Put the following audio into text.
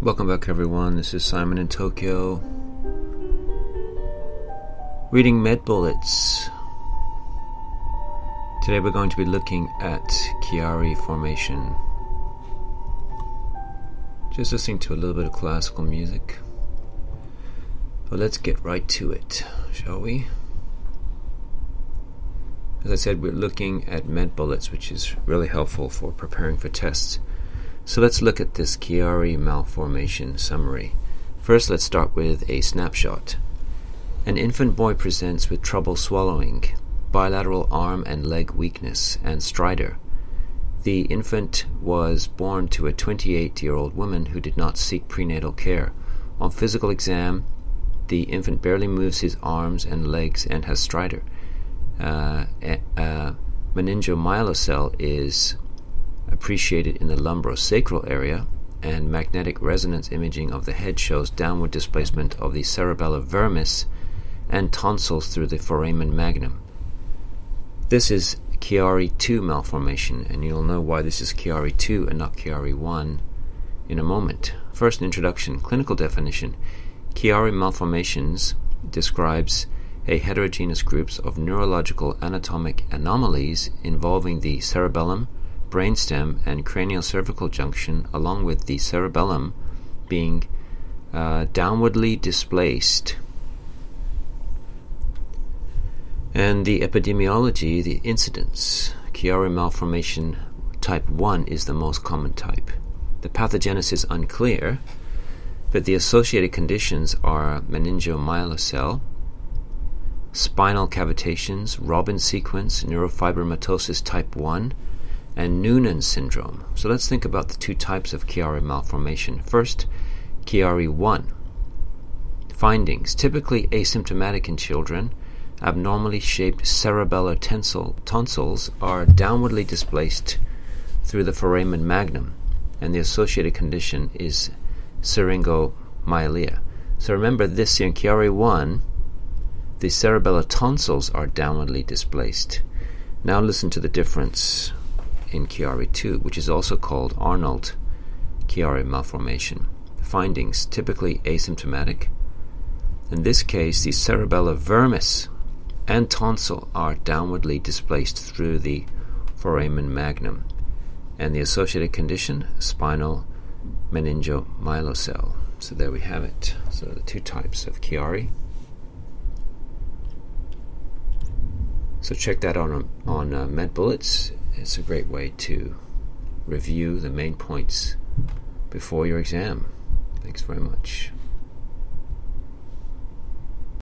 Welcome back, everyone. This is Simon in Tokyo, reading Medbullets. Today we're going to be looking at Chiari Formation. Just listening to a little bit of classical music. But let's get right to it, shall we? As I said, we're looking at Medbullets, which is really helpful for preparing for tests. So let's look at this Chiari Malformation summary. First, let's start with a snapshot. An infant boy presents with trouble swallowing, bilateral arm and leg weakness, and stridor. The infant was born to a 28-year-old woman who did not seek prenatal care. On physical exam, the infant barely moves his arms and legs and has stridor. Meningomyelocele is appreciated in the lumbosacral area, and magnetic resonance imaging of the head shows downward displacement of the cerebellar vermis and tonsils through the foramen magnum. This is Chiari 2 malformation, and you'll know why this is Chiari 2 and not Chiari 1 in a moment. First, an introduction. Clinical definition. Chiari malformations describes a heterogeneous group of neurological anatomic anomalies involving the cerebellum, brainstem, and cranial-cervical junction, along with the cerebellum being downwardly displaced. And the epidemiology, the incidence. Chiari malformation type 1 is the most common type. The pathogenesis unclear, but the associated conditions are meningomyelocele, spinal cavitations, Robin sequence, neurofibromatosis type 1, and Noonan syndrome. So let's think about the two types of Chiari malformation. First, Chiari 1. Findings. Typically asymptomatic in children, abnormally shaped cerebellar tonsils are downwardly displaced through the foramen magnum, and the associated condition is syringomyelia. So remember this in Chiari 1, the cerebellar tonsils are downwardly displaced. Now listen to the difference in Chiari 2, which is also called Arnold Chiari malformation. Findings, typically asymptomatic. In this case, the cerebellar vermis and tonsil are downwardly displaced through the foramen magnum, and the associated condition, spinal meningomyelocele. So there we have it. So the two types of Chiari. So check that out on Medbullets. It's a great way to review the main points before your exam. Thanks very much.